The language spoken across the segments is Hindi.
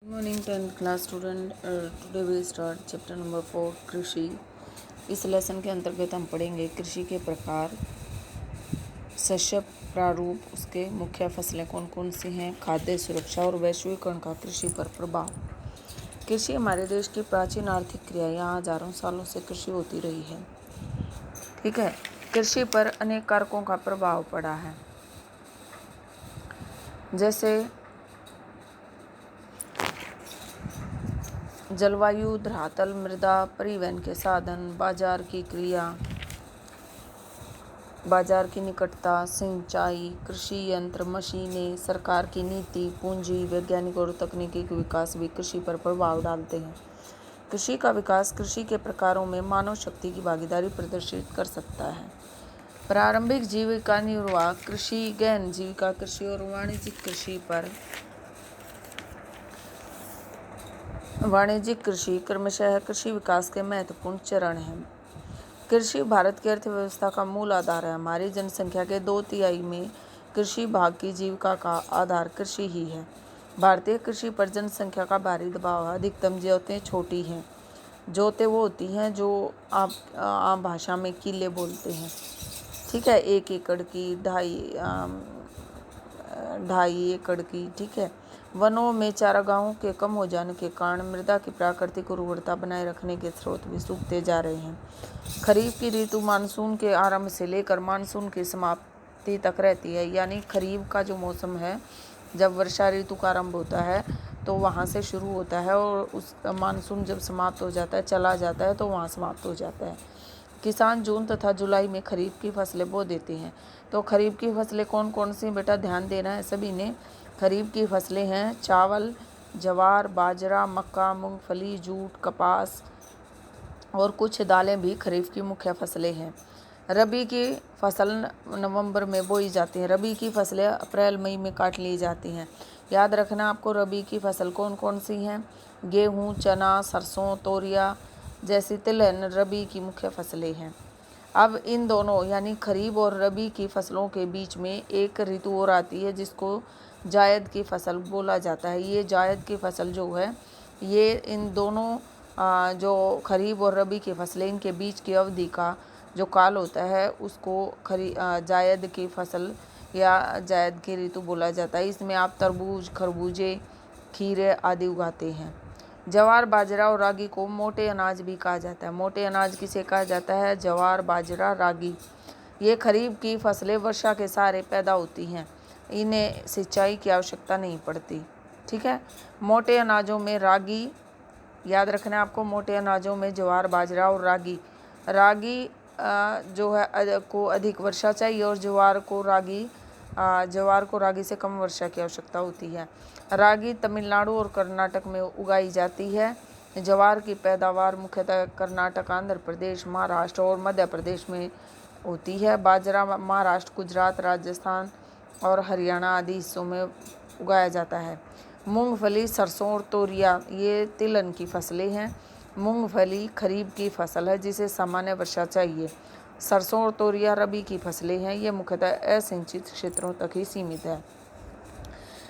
Good morning 10th class student. Today we start chapter number 4 कृषि। इस लेसन के अंतर्गत हम पढ़ेंगे कृषि के प्रकार, शस्य प्रारूप, उसके मुख्य फसलें कौन कौन सी हैं, खाद्य सुरक्षा और वैश्वीकरण का कृषि पर प्रभाव। कृषि हमारे देश की प्राचीन आर्थिक क्रिया, यहाँ हजारों सालों से कृषि होती रही है। ठीक है। कृषि पर अनेक कारकों का प्रभाव पड़ा है, जैसे जलवायु, धरातल, मृदा, परिवहन के साधन, बाजार की क्रिया, बाजार की निकटता, सिंचाई, कृषि यंत्र, मशीनें, सरकार की नीति, पूंजी, वैज्ञानिक और तकनीकी विकास भी कृषि पर प्रभाव डालते हैं। कृषि का विकास कृषि के प्रकारों में मानव शक्ति की भागीदारी प्रदर्शित कर सकता है। प्रारंभिक जीविका निर्वाह कृषि, गहन जीविका कृषि और वाणिज्यिक कृषि पर वाणिज्यिक कृषि क्रमशः कृषि विकास के महत्वपूर्ण चरण हैं। कृषि भारत की अर्थव्यवस्था का मूल आधार है। हमारी जनसंख्या के 2/3 में कृषि भाग की जीविका का आधार कृषि ही है। भारतीय कृषि पर जनसंख्या का भारी दबाव है। अधिकतम जोतें छोटी हैं। जोतें वो होती हैं जो आप आम भाषा में किले बोलते हैं। ठीक है, 1 एकड़ की, 2.5 एकड़ की। ठीक है। वनों में चारागाहों के कम हो जाने के कारण मृदा की प्राकृतिक उर्वरता बनाए रखने के स्रोत भी सूखते जा रहे हैं। खरीफ की ऋतु मानसून के आरंभ से लेकर मानसून की समाप्ति तक रहती है। यानी खरीफ का जो मौसम है, जब वर्षा ऋतु का आरंभ होता है तो वहाँ से शुरू होता है, और उस मानसून जब समाप्त हो जाता है, चला जाता है, तो वहाँ समाप्त हो जाता है। किसान जून तथा जुलाई में खरीफ की फसलें बो देते हैं। तो खरीफ की फसलें कौन कौन सी, बेटा ध्यान देना है सभी ने। खरीफ की फसलें हैं चावल, ज्वार, बाजरा, मक्का, मूंगफली, जूट, कपास और कुछ दालें भी खरीफ की मुख्य फसलें हैं। रबी की फसल नवंबर में बोई जाती है। रबी की फसलें अप्रैल मई में काट ली जाती हैं। याद रखना आपको, रबी की फसल कौन कौन सी हैं। गेहूँ, चना, सरसों, तोरिया जैसी तिलहन रबी की मुख्य फसलें हैं। अब इन दोनों यानी खरीफ और रबी की फसलों के बीच में एक ऋतु और आती है जिसको जायद की फसल बोला जाता है। ये जायद की फसल जो है, ये इन दोनों जो खरीफ और रबी की फसलें, इनके बीच की अवधि का जो काल होता है उसको जायद की फसल या जायद की ऋतु बोला जाता है। इसमें आप तरबूज, खरबूजे, खीरे आदि उगाते हैं। ज्वार, बाजरा और रागी को मोटे अनाज भी कहा जाता है। मोटे अनाज किसे कहा जाता है? ज्वार, बाजरा, रागी। ये खरीफ की फसलें वर्षा के सहारे पैदा होती हैं। इन्हें सिंचाई की आवश्यकता नहीं पड़ती। ठीक है। मोटे अनाजों में रागी, याद रखना आपको, मोटे अनाजों में ज्वार, बाजरा और रागी। रागी जो है को अधिक वर्षा चाहिए, और ज्वार को रागी से कम वर्षा की आवश्यकता होती है। रागी तमिलनाडु और कर्नाटक में उगाई जाती है। ज्वार की पैदावार मुख्यतः कर्नाटक, आंध्र प्रदेश, महाराष्ट्र और मध्य प्रदेश में होती है। बाजरा महाराष्ट्र, गुजरात, राजस्थान और हरियाणा आदि हिस्सों में उगाया जाता है। मूंगफली, सरसों और तोरिया ये तिलहन की फसलें हैं। मूंगफली खरीफ की फसल है जिसे सामान्य वर्षा चाहिए। सरसों और तोरिया रबी की फसलें हैं। ये मुख्यतः असिंचित क्षेत्रों तक ही सीमित है,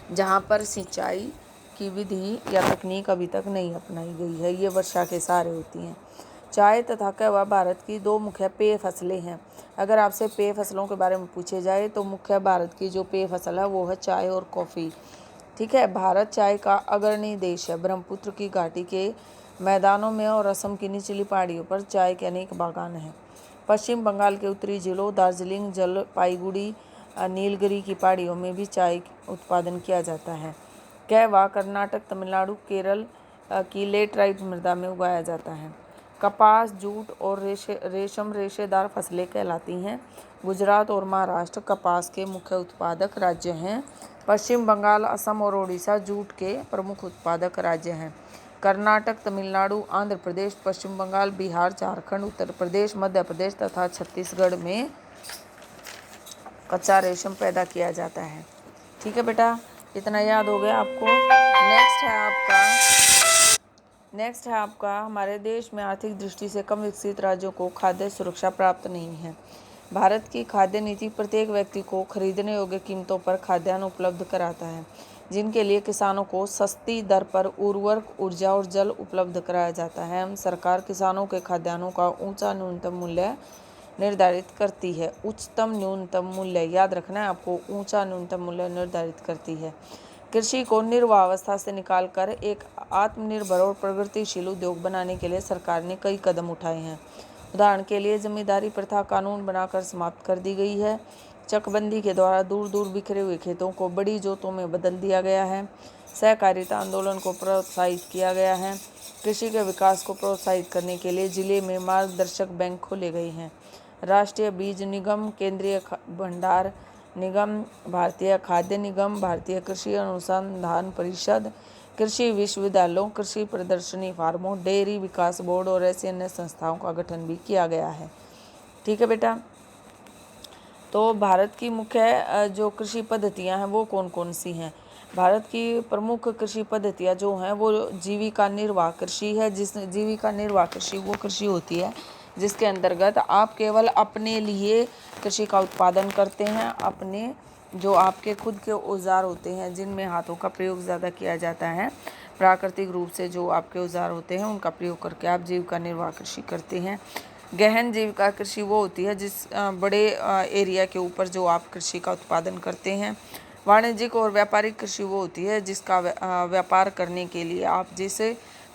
जहाँ पर सिंचाई की विधि या तकनीक अभी तक नहीं अपनाई गई है। ये वर्षा के सहारे होती हैं। चाय तथा कहवा भारत की 2 मुख्य पेय फसलें हैं। अगर आपसे पेय फसलों के बारे में पूछे जाए तो मुख्य भारत की जो पेय फसल है वो है चाय और कॉफ़ी। ठीक है। भारत चाय का अग्रणी देश है। ब्रह्मपुत्र की घाटी के मैदानों में और असम की निचली पहाड़ियों पर चाय के अनेक बागान हैं। पश्चिम बंगाल के उत्तरी जिलों दार्जिलिंग, जलपाईगुड़ी, नीलगिरी की पहाड़ियों में भी चाय उत्पादन किया जाता है। कहवा कर्नाटक, तमिलनाडु, केरल की लेटराइट मृदा में उगाया जाता है। कपास, जूट और रेशम रेशेदार फसलें कहलाती हैं। गुजरात और महाराष्ट्र कपास के मुख्य उत्पादक राज्य हैं। पश्चिम बंगाल, असम और ओडिशा जूट के प्रमुख उत्पादक राज्य हैं। कर्नाटक, तमिलनाडु, आंध्र प्रदेश, पश्चिम बंगाल, बिहार, झारखंड, उत्तर प्रदेश, मध्य प्रदेश तथा छत्तीसगढ़ में कच्चा रेशम पैदा किया जाता है। ठीक है बेटा, इतना याद हो गया आपको। नेक्स्ट है आपका हमारे देश में आर्थिक दृष्टि से कम विकसित राज्यों को खाद्य सुरक्षा प्राप्त नहीं है। भारत की खाद्य नीति प्रत्येक व्यक्ति को खरीदने योग्य कीमतों पर खाद्यान्न उपलब्ध कराता है। जिनके लिए किसानों को सस्ती दर पर उर्वरक, ऊर्जा और जल उपलब्ध कराया जाता है। सरकार किसानों के खाद्यान्नों का ऊंचा न्यूनतम मूल्य निर्धारित करती है। उच्चतम न्यूनतम मूल्य, याद रखना है आपको, ऊंचा न्यूनतम मूल्य निर्धारित करती है। कृषि को निर्वाह से निकालकर एक आत्मनिर्भर और प्रगतिशील उद्योग बनाने के लिए सरकार ने कई कदम उठाए हैं। उदाहरण के लिए जमींदारी प्रथा कानून बनाकर समाप्त कर दी गई है। चकबंदी के द्वारा दूर दूर बिखरे हुए खेतों को बड़ी जोतों में बदल दिया गया है। सहकारिता आंदोलन को प्रोत्साहित किया गया है। कृषि के विकास को प्रोत्साहित करने के लिए जिले में मार्गदर्शक बैंक खोले गए हैं। राष्ट्रीय बीज निगम, केंद्रीय भंडार निगम, भारतीय खाद्य निगम, भारतीय कृषि अनुसंधान परिषद, कृषि विश्वविद्यालयों, कृषि प्रदर्शनी फार्मों, डेयरी विकास बोर्ड और ऐसी अन्य संस्थाओं का गठन भी किया गया है। ठीक है बेटा। तो भारत की मुख्य जो कृषि पद्धतियां हैं वो कौन कौन सी हैं? भारत की प्रमुख कृषि पद्धतियां जो हैं वो जीविका निर्वाह कृषि है। जिस जीविका निर्वाह कृषि वो कृषि होती है जिसके अंतर्गत आप केवल अपने लिए कृषि का उत्पादन करते हैं। अपने जो आपके खुद के औजार होते हैं जिनमें हाथों का प्रयोग ज़्यादा किया जाता है, प्राकृतिक रूप से जो आपके औजार होते हैं उनका प्रयोग करके आप जीविका निर्वाह कृषि करते हैं। गहन जीविका कृषि वो होती है जिस बड़े एरिया के ऊपर जो आप कृषि का उत्पादन करते हैं। वाणिज्यिक और व्यापारिक कृषि वो होती है जिसका व्यापार करने के लिए आप जिस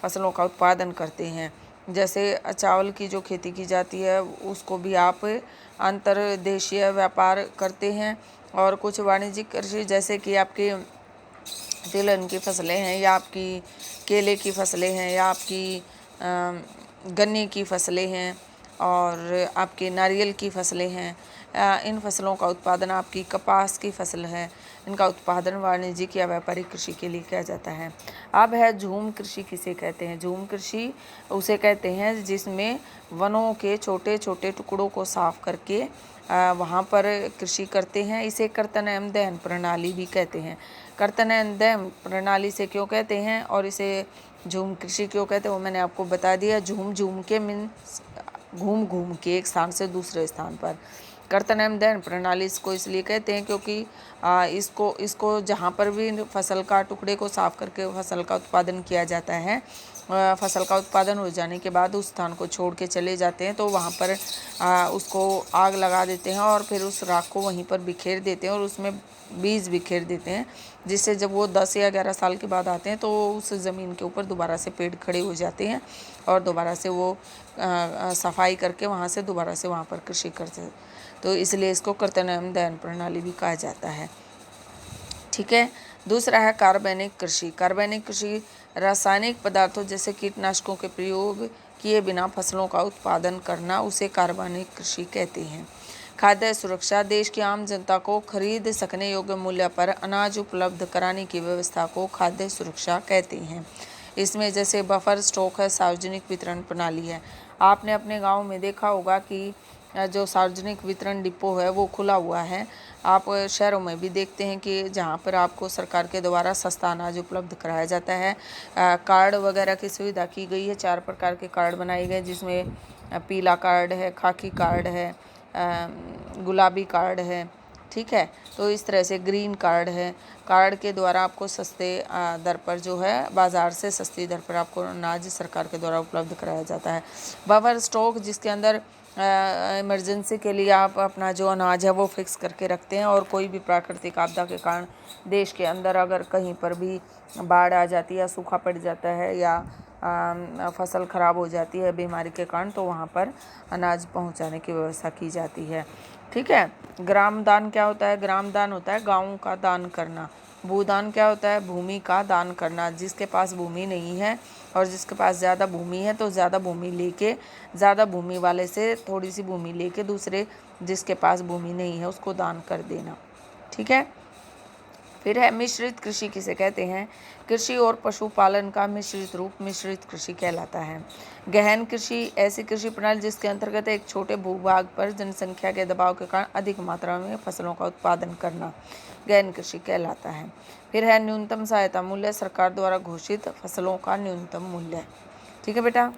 फसलों का उत्पादन करते हैं, जैसे चावल की जो खेती की जाती है उसको भी आप अंतर्देशीय व्यापार करते हैं। और कुछ वाणिज्यिक कृषि जैसे कि आपकी तिलहन की फसलें हैं या आपकी केले की फसलें हैं या आपकी गन्ने की फसलें हैं और आपके नारियल की फसलें हैं। इन फसलों का उत्पादन, आपकी कपास की फसल है, इनका उत्पादन वाणिज्यिक या व्यापारिक कृषि के लिए किया जाता है। अब है झूम कृषि किसे कहते हैं? झूम कृषि उसे कहते हैं जिसमें वनों के छोटे छोटे टुकड़ों को साफ करके वहाँ पर कृषि करते हैं। इसे कर्तन एवं दहन प्रणाली भी कहते हैं। कर्तन एवं दहन प्रणाली से क्यों कहते हैं और इसे झूम कृषि क्यों कहते हैं वो मैंने आपको बता दिया। झूम झूम के मीन्स घूम घूम के एक स्थान से दूसरे स्थान पर। कर्तन एवं दहन प्रणाली इसको इसलिए कहते हैं क्योंकि इसको जहाँ पर भी फसल का टुकड़े को साफ करके फसल का उत्पादन किया जाता है, फसल का उत्पादन हो जाने के बाद उस स्थान को छोड़ के चले जाते हैं तो वहाँ पर उसको आग लगा देते हैं और फिर उस राख को वहीं पर बिखेर देते हैं और उसमें बीज बिखेर देते हैं, जिससे जब वो 10 या 11 साल के बाद आते हैं तो उस ज़मीन के ऊपर दोबारा से पेड़ खड़े हो जाते हैं और दोबारा से वो सफाई करके वहाँ से दोबारा से वहाँ पर कृषि करते हैं। तो इसलिए इसको कर्तन एवं दहन प्रणाली भी कहा जाता है। ठीक है। दूसरा है कार्बनिक कृषि। कार्बनिक कृषि रासायनिक पदार्थों जैसे कीटनाशकों के प्रयोग किए बिना फसलों का उत्पादन करना, उसे कार्बनिक कृषि कहते हैं। खाद्य सुरक्षा, देश की आम जनता को खरीद सकने योग्य मूल्य पर अनाज उपलब्ध कराने की व्यवस्था को खाद्य सुरक्षा कहते हैं। इसमें जैसे बफर स्टॉक है, सार्वजनिक वितरण प्रणाली है। आपने अपने गांव में देखा होगा कि जो सार्वजनिक वितरण डिपो है वो खुला हुआ है। आप शहरों में भी देखते हैं कि जहाँ पर आपको सरकार के द्वारा सस्ता अनाज उपलब्ध कराया जाता है। कार्ड वगैरह की सुविधा की गई है। 4 प्रकार के कार्ड बनाए गए जिसमें पीला कार्ड है, खाकी कार्ड है, गुलाबी कार्ड है। ठीक है। तो इस तरह से ग्रीन कार्ड है। कार्ड के द्वारा आपको सस्ते दर पर जो है बाज़ार से सस्ती दर पर आपको अनाज सरकार के द्वारा उपलब्ध कराया जाता है। बफर स्टॉक जिसके अंदर इमरजेंसी के लिए आप अपना जो अनाज है वो फिक्स करके रखते हैं और कोई भी प्राकृतिक आपदा के कारण देश के अंदर अगर कहीं पर भी बाढ़ आ जाती है या सूखा पड़ जाता है या फसल ख़राब हो जाती है बीमारी के कारण, तो वहाँ पर अनाज पहुँचाने की व्यवस्था की जाती है। ठीक है। ग्राम दान क्या होता है? ग्राम दान होता है गाँव का दान करना। भूदान क्या होता है? भूमि का दान करना। जिसके पास भूमि नहीं है और जिसके पास ज़्यादा भूमि है तो ज़्यादा भूमि लेके, ज़्यादा भूमि वाले से थोड़ी सी भूमि लेके दूसरे जिसके पास भूमि नहीं है उसको दान कर देना। ठीक है। फिर है मिश्रित कृषि किसे कहते हैं? कृषि और पशुपालन का मिश्रित रूप मिश्रित कृषि कहलाता है। गहन कृषि ऐसी कृषि प्रणाली जिसके अंतर्गत एक छोटे भूभाग पर जनसंख्या के दबाव के कारण अधिक मात्रा में फसलों का उत्पादन करना गहन कृषि कहलाता है। फिर है न्यूनतम सहायता मूल्य, सरकार द्वारा घोषित फसलों का न्यूनतम मूल्य। ठीक है बेटा।